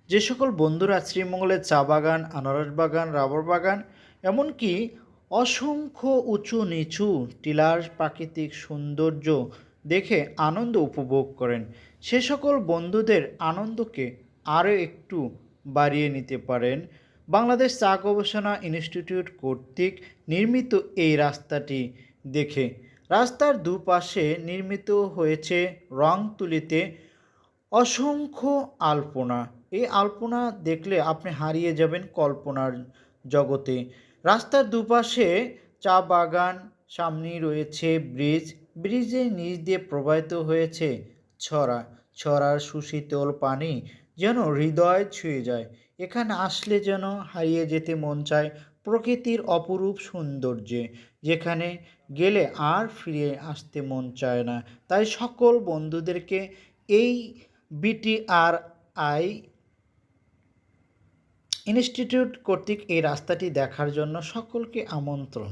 যে সকল বন্ধুরা শ্রীমঙ্গলের চা বাগান, আনারস বাগান, রাবার বাগান, এমনকি অসংখ্য উঁচু নিচু টিলার প্রাকৃতিক সৌন্দর্য দেখে আনন্দ উপভোগ করেন, সে সকল বন্ধুদের আনন্দকে আরও একটু বাড়িয়ে নিতে পারেন বাংলাদেশ চা গবেষণা ইনস্টিটিউট কর্তৃক নির্মিত এই রাস্তাটি দেখে। রাস্তার দুপাশে নির্মিত হয়েছে রং তুলিতে অসংখ্য আলপনা। এই আলপনা দেখলে আপনি হারিয়ে যাবেন কল্পনার জগতে। রাস্তার দুপাশে চা বাগান, সামনেই রয়েছে ব্রিজ। ব্রিজের নিচ দিয়ে প্রবাহিত হয়েছে ছড়া। ছড়ার সুশীতল পানি যেন হৃদয় ছুঁয়ে যায়। এখানে আসলে যেন হারিয়ে যেতে মন চায় প্রকৃতির অপরূপ সৌন্দর্যে, যেখানে গেলে আর ফিরে আসতে মন চায় না। তাই সকল বন্ধুদেরকে এই বিটিআরআই ইনস্টিটিউট কর্তৃক এই রাস্তাটি দেখার জন্য সকলকে আমন্ত্রণ।